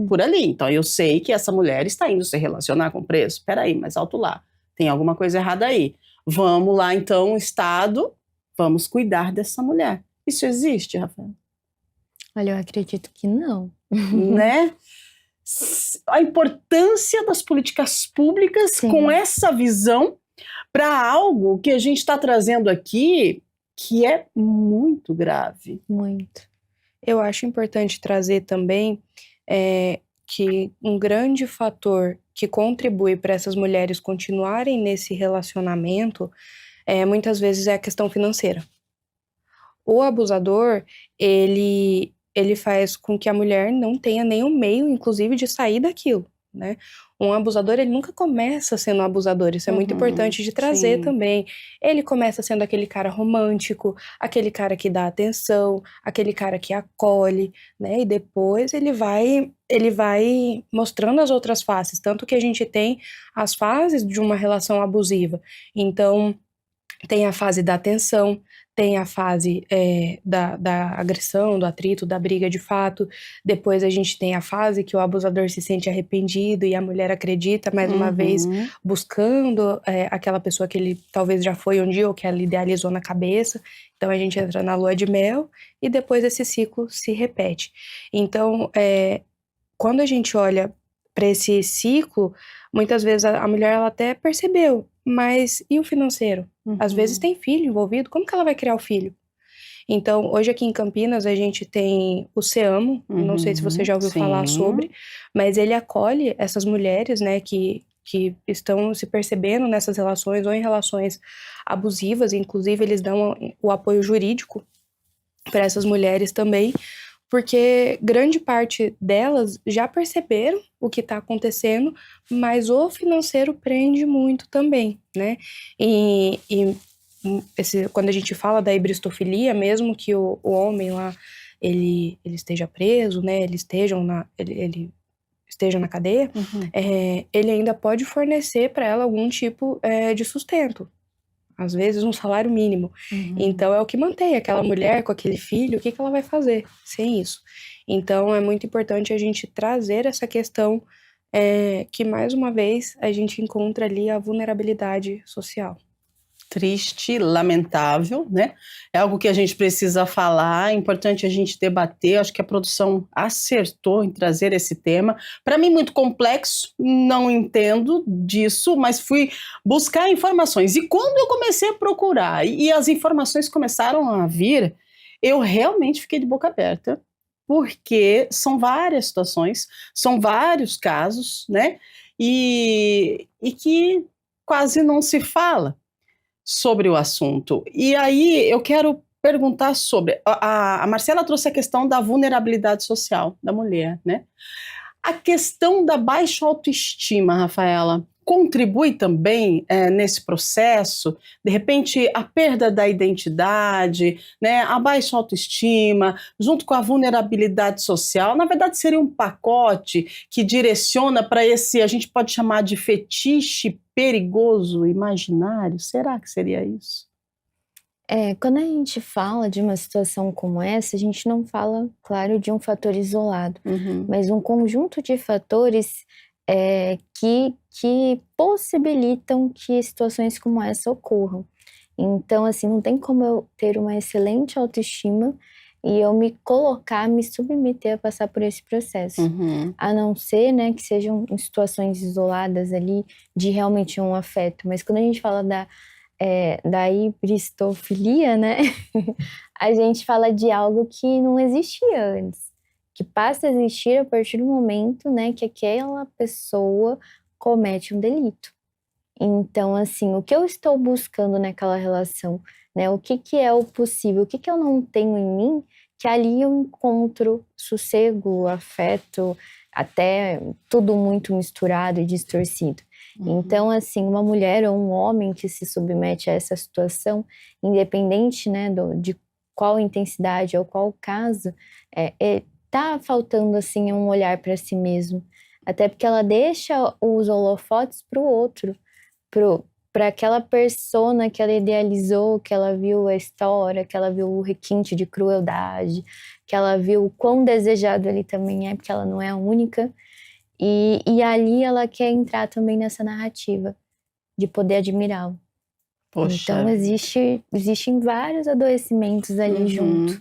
por ali, então eu sei que essa mulher está indo se relacionar com o preso, peraí, mas alto lá, tem alguma coisa errada aí. Vamos lá, então, Estado, vamos cuidar dessa mulher. Isso existe, Rafael? Olha, eu acredito que não. Né? A importância das políticas públicas Sim. com essa visão para algo que a gente está trazendo aqui, que é muito grave. Muito. Eu acho importante trazer também que um grande fator que contribui para essas mulheres continuarem nesse relacionamento, muitas vezes é a questão financeira. O abusador, ele faz com que a mulher não tenha nenhum meio, inclusive, de sair daquilo, né? Um abusador, ele nunca começa sendo um abusador, isso é muito importante de trazer também. Ele começa sendo aquele cara romântico, aquele cara que dá atenção, aquele cara que acolhe, né? E depois ele vai mostrando as outras faces, tanto que a gente tem as fases de uma relação abusiva. Então, tem a fase da atenção, tem a fase da agressão, do atrito, da briga de fato. Depois a gente tem a fase que o abusador se sente arrependido e a mulher acredita, mais uma vez, buscando aquela pessoa que ele talvez já foi um dia ou que ela idealizou na cabeça. Então a gente entra na lua de mel e depois esse ciclo se repete. Então, quando a gente olha para esse ciclo, muitas vezes a mulher ela até percebeu, mas e o financeiro? Às vezes tem filho envolvido, como que ela vai criar o filho? Então, hoje aqui em Campinas a gente tem o SEAMO, não sei se você já ouviu falar sobre, mas ele acolhe essas mulheres, né, que estão se percebendo nessas relações ou em relações abusivas, inclusive eles dão o apoio jurídico para essas mulheres também, porque grande parte delas já perceberam o que está acontecendo, mas o financeiro prende muito também, né? E quando a gente fala da hibristofilia, mesmo que o homem lá, ele esteja preso, né? Ele esteja na cadeia, ele ainda pode fornecer para ela algum tipo de sustento. Às vezes um salário mínimo. Então é o que mantém aquela mulher com aquele filho, o que ela vai fazer sem isso? Então é muito importante a gente trazer essa questão que mais uma vez a gente encontra ali a vulnerabilidade social. Triste, lamentável, né? É algo que a gente precisa falar, é importante a gente debater. Acho que a produção acertou em trazer esse tema. Para mim, muito complexo, não entendo disso, mas fui buscar informações. E quando eu comecei a procurar e as informações começaram a vir, eu realmente fiquei de boca aberta, porque são várias situações, são vários casos, né? E que quase não se fala sobre o assunto. E aí eu quero perguntar sobre, a Marcela trouxe a questão da vulnerabilidade social da mulher, né? A questão da baixa autoestima, Rafaela, contribui também nesse processo? De repente, a perda da identidade, né, a baixa autoestima, junto com a vulnerabilidade social, na verdade seria um pacote que direciona para esse, a gente pode chamar de fetiche perigoso imaginário? Será que seria isso? Quando a gente fala de uma situação como essa, a gente não fala, claro, de um fator isolado, mas um conjunto de fatores que possibilitam que situações como essa ocorram. Então, assim, não tem como eu ter uma excelente autoestima e eu me colocar, me submeter a passar por esse processo. A não ser, né, que sejam em situações isoladas ali de realmente um afeto. Mas quando a gente fala da hibristofilia, né, a gente fala de algo que não existia antes, que passa a existir a partir do momento, né, que aquela pessoa comete um delito. Então, assim, o que eu estou buscando naquela relação, né, o que é o possível, o que eu não tenho em mim, que ali eu encontro sossego, afeto, até tudo muito misturado e distorcido. Então, assim, uma mulher ou um homem que se submete a essa situação, independente, né, de qual intensidade ou qual caso, tá faltando, assim, um olhar para si mesmo. Até porque ela deixa os holofotes para o outro, para aquela persona que ela idealizou, que ela viu a história, que ela viu o requinte de crueldade, que ela viu o quão desejado ele também é, porque ela não é a única. E ali ela quer entrar também nessa narrativa de poder admirá-lo. Poxa. Então existem vários adoecimentos ali junto.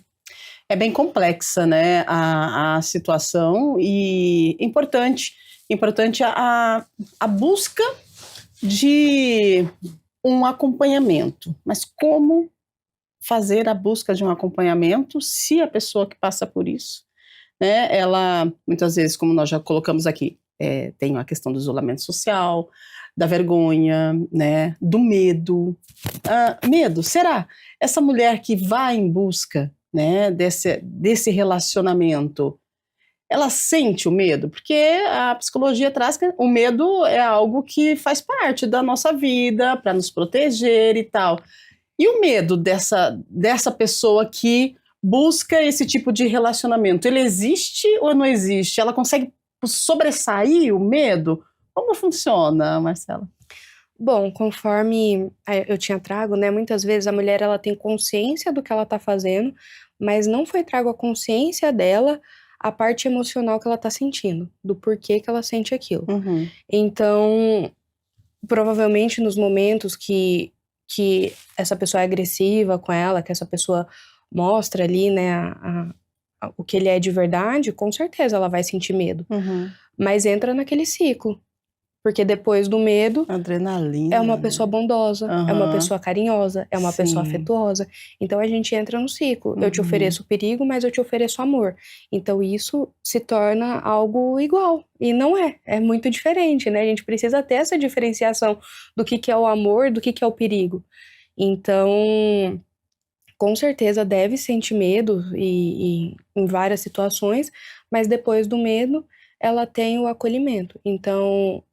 É bem complexa, né, a situação, e importante a busca de um acompanhamento. Mas como fazer a busca de um acompanhamento se a pessoa que passa por isso, né, ela, muitas vezes, como nós já colocamos aqui, tem a questão do isolamento social, da vergonha, né, do medo. Medo, será? Essa mulher que vai em busca, né, desse relacionamento, ela sente o medo? Porque a psicologia traz que o medo é algo que faz parte da nossa vida, para nos proteger e tal. E o medo dessa pessoa que busca esse tipo de relacionamento, ele existe ou não existe? Ela consegue sobressair o medo? Como funciona, Marcela? Bom, conforme eu tinha trago, né, muitas vezes a mulher ela tem consciência do que ela tá fazendo, mas não foi trago a consciência dela a parte emocional que ela tá sentindo, do porquê que ela sente aquilo. Então, provavelmente nos momentos que essa pessoa é agressiva com ela, que essa pessoa mostra ali, né, o que ele é de verdade, com certeza ela vai sentir medo. Mas entra naquele ciclo. Porque depois do medo, Adrenalina, é uma pessoa bondosa, é uma pessoa carinhosa, é uma pessoa Sim. afetuosa. Então a gente entra no ciclo. Eu te ofereço perigo, mas eu te ofereço amor. Então isso se torna algo igual. E não é. É muito diferente, né? A gente precisa ter essa diferenciação do que é o amor, do que é o perigo. Então, com certeza deve sentir medo e em várias situações, mas depois do medo, ela tem o acolhimento. Então,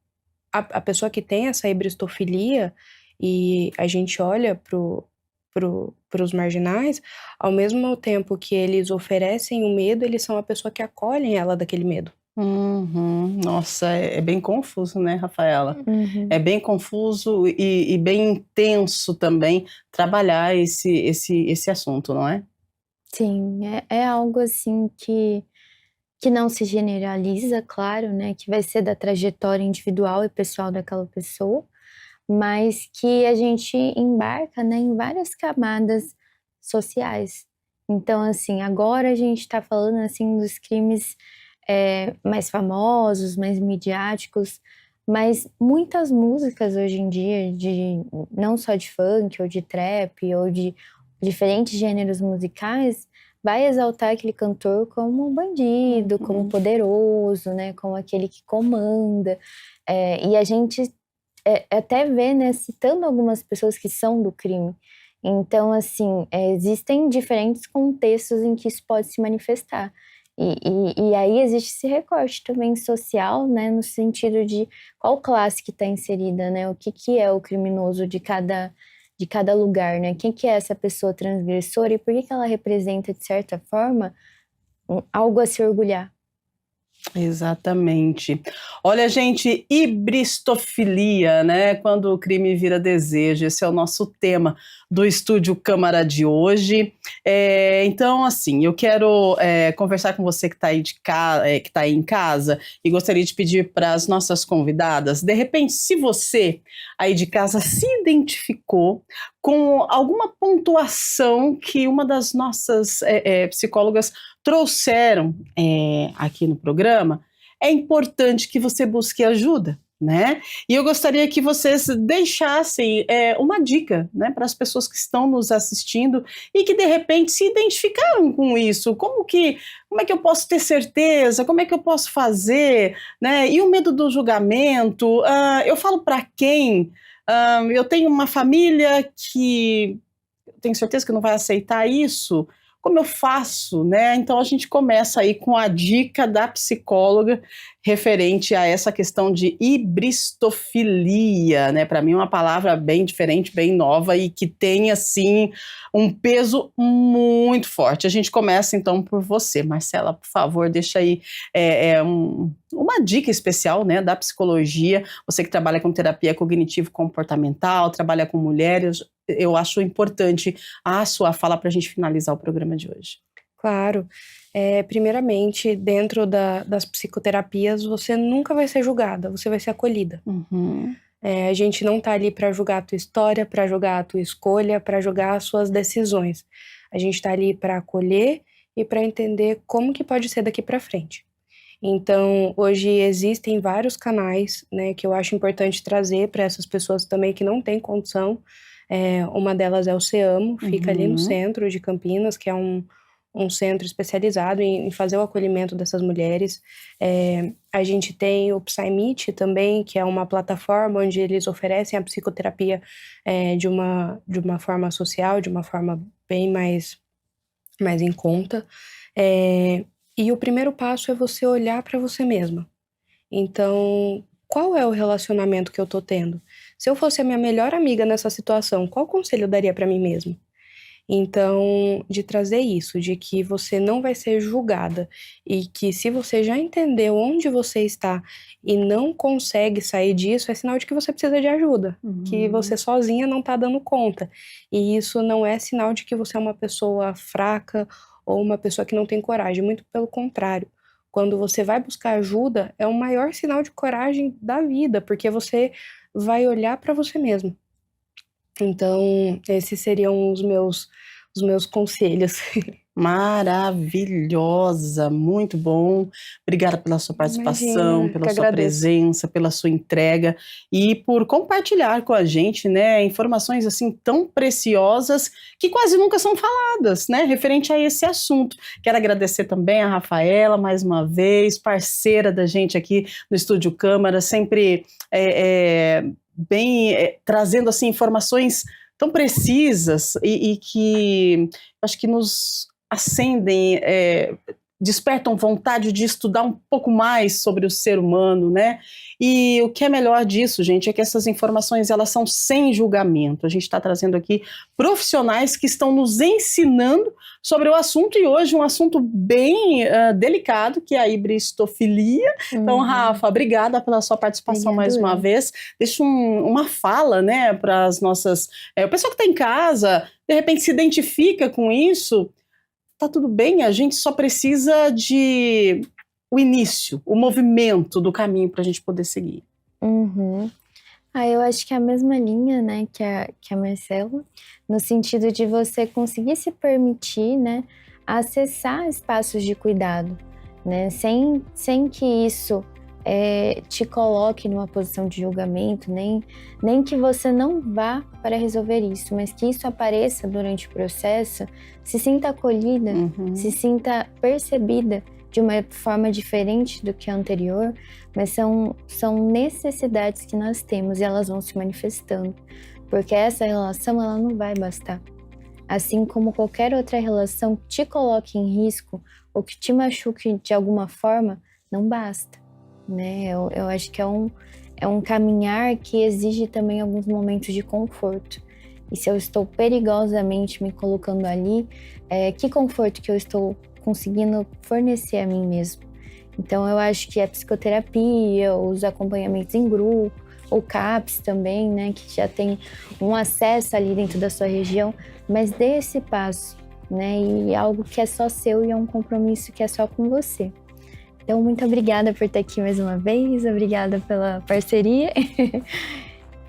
a pessoa que tem essa hibristofilia e a gente olha pros marginais, ao mesmo tempo que eles oferecem o medo, eles são a pessoa que acolhem ela daquele medo. Nossa, é bem confuso, né, Rafaela? É bem confuso e bem intenso também trabalhar esse assunto, não é? Sim, é algo assim que não se generaliza, claro, né, que vai ser da trajetória individual e pessoal daquela pessoa, mas que a gente embarca, né, em várias camadas sociais. Então, assim, agora a gente está falando, assim, dos crimes mais famosos, mais midiáticos, mas muitas músicas hoje em dia, não só de funk ou de trap ou de diferentes gêneros musicais, vai exaltar aquele cantor como um bandido, como poderoso, né, como aquele que comanda. E a gente até vê, né, citando algumas pessoas que são do crime. Então, assim, existem diferentes contextos em que isso pode se manifestar. E aí existe esse recorte também social, né, no sentido de qual classe que está inserida, né, o que é o criminoso de cada lugar, né, quem que é essa pessoa transgressora e por que ela representa, de certa forma, algo a se orgulhar. Exatamente. Olha, gente, hibristofilia, né? Quando o crime vira desejo. Esse é o nosso tema do Estúdio Câmara de hoje. Então, assim, eu quero conversar com você que está aí, que tá aí em casa e gostaria de pedir para as nossas convidadas, de repente, se você aí de casa se identificou com alguma pontuação que uma das nossas psicólogas trouxeram aqui no programa, é importante que você busque ajuda, né? E eu gostaria que vocês deixassem uma dica, né, para as pessoas que estão nos assistindo e que de repente se identificaram com isso. Como é que eu posso ter certeza? Como é que eu posso fazer? Né? E o medo do julgamento? Eu falo para quem? Eu tenho uma família que tenho certeza que não vai aceitar isso. Como eu faço, né? Então a gente começa aí com a dica da psicóloga referente a essa questão de hibristofilia, né? Para mim é uma palavra bem diferente, bem nova e que tem, assim, um peso muito forte. A gente começa então por você, Marcela, por favor, deixa aí uma dica especial, né, da psicologia. Você que trabalha com terapia cognitivo-comportamental, trabalha com mulheres, eu acho importante a sua fala para a gente finalizar o programa de hoje. Claro. Primeiramente, dentro das psicoterapias, você nunca vai ser julgada, você vai ser acolhida. Uhum. A gente não tá ali para julgar a tua história, para julgar a tua escolha, para julgar as suas decisões. A gente tá ali para acolher e para entender como que pode ser daqui para frente. Então, hoje existem vários canais, né, que eu acho importante trazer para essas pessoas também que não têm condição. Uma delas é o CEAMO, fica ali no centro de Campinas, que é um centro especializado em fazer o acolhimento dessas mulheres. A gente tem o PsyMeet também, que é uma plataforma onde eles oferecem a psicoterapia de uma forma social, de uma forma bem mais em conta. E o primeiro passo é você olhar para você mesma. Então, qual é o relacionamento que eu tô tendo? Se eu fosse a minha melhor amiga nessa situação, qual conselho eu daria para mim mesma? Então, de trazer isso, de que você não vai ser julgada e que se você já entendeu onde você está e não consegue sair disso, é sinal de que você precisa de ajuda, que você sozinha não tá dando conta. E isso não é sinal de que você é uma pessoa fraca ou uma pessoa que não tem coragem, muito pelo contrário. Quando você vai buscar ajuda, é o maior sinal de coragem da vida, porque você vai olhar para você mesmo. Então, esses seriam os meus conselhos. Maravilhosa, muito bom. Obrigada pela sua participação, Imagina, pela que sua agradeço. presença, pela sua entrega e por compartilhar com a gente, né, informações assim tão preciosas que quase nunca são faladas, né, referente a esse assunto. Quero agradecer também a Rafaela, mais uma vez, parceira da gente aqui no Estúdio Câmara, sempre trazendo assim informações tão precisas e que acho que nos acendem, despertam vontade de estudar um pouco mais sobre o ser humano, né? E o que é melhor disso, gente, é que essas informações, elas são sem julgamento. A gente está trazendo aqui profissionais que estão nos ensinando sobre o assunto, e hoje um assunto bem delicado, que é a hibristofilia. Então, Rafa, obrigada pela sua participação mais uma vez. Deixa uma fala, né, para as nossas... o pessoal que está em casa, de repente se identifica com isso, tá tudo bem, a gente só precisa de o início, o movimento do caminho para a gente poder seguir. Eu acho que é a mesma linha, né, que a Marcela, no sentido de você conseguir se permitir, né, acessar espaços de cuidado, né, sem que isso te coloque numa posição de julgamento, nem que você não vá para resolver isso, mas que isso apareça durante o processo, se sinta acolhida, se sinta percebida de uma forma diferente do que a anterior, mas são necessidades que nós temos e elas vão se manifestando, porque essa relação ela não vai bastar. Assim como qualquer outra relação que te coloque em risco ou que te machuque de alguma forma, não basta, né? Eu acho que é um caminhar que exige também alguns momentos de conforto. E se eu estou perigosamente me colocando ali, que conforto que eu estou conseguindo fornecer a mim mesmo? Então eu acho que a psicoterapia, os acompanhamentos em grupo, o CAPS também, né, que já tem um acesso ali dentro da sua região, mas dê esse passo, né, e algo que é só seu e é um compromisso que é só com você. Então, muito obrigada por estar aqui mais uma vez, obrigada pela parceria.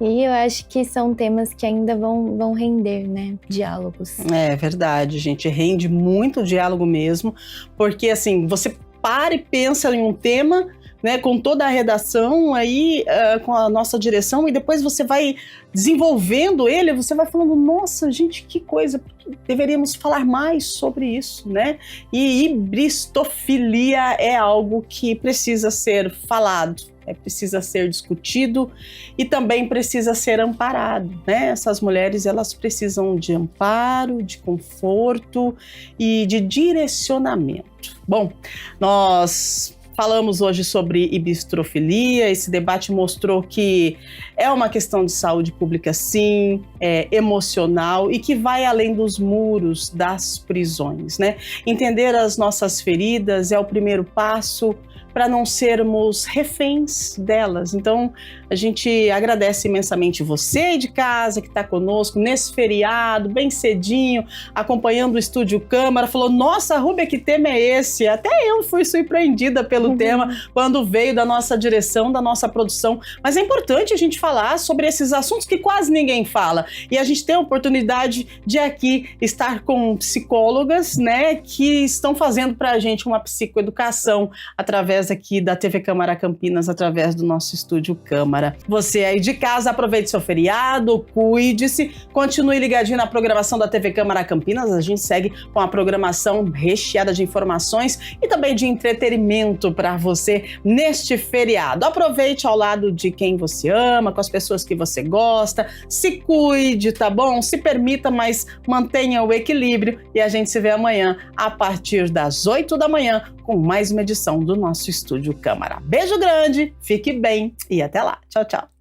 E eu acho que são temas que ainda vão render, né, diálogos. É verdade, gente, rende muito diálogo mesmo, porque assim, você para e pensa em um tema, né, com toda a redação aí, com a nossa direção, e depois você vai desenvolvendo ele, você vai falando, nossa, gente, que coisa, deveríamos falar mais sobre isso, né? E hibristofilia é algo que precisa ser falado, precisa ser discutido e também precisa ser amparado, né? Essas mulheres, elas precisam de amparo, de conforto e de direcionamento. Bom, nós falamos hoje sobre hibristofilia. Esse debate mostrou que é uma questão de saúde pública, sim, emocional e que vai além dos muros das prisões, né? Entender as nossas feridas é o primeiro passo para não sermos reféns delas. Então, a gente agradece imensamente você aí de casa que está conosco nesse feriado, bem cedinho, acompanhando o Estúdio Câmara, falou, nossa, Rúbia, que tema é esse? Até eu fui surpreendida pelo tema quando veio da nossa direção, da nossa produção. Mas é importante a gente falar sobre esses assuntos que quase ninguém fala. E a gente tem a oportunidade de aqui estar com psicólogas, né, que estão fazendo para a gente uma psicoeducação através aqui da TV Câmara Campinas, através do nosso Estúdio Câmara. Você aí de casa, aproveite seu feriado, cuide-se, continue ligadinho na programação da TV Câmara Campinas, a gente segue com a programação recheada de informações e também de entretenimento para você neste feriado. Aproveite ao lado de quem você ama, com as pessoas que você gosta, se cuide, tá bom? Se permita, mas mantenha o equilíbrio e a gente se vê amanhã a partir das 8 da manhã com mais uma edição do nosso Estúdio Câmara. Beijo grande, fique bem e até lá. Tchau, tchau.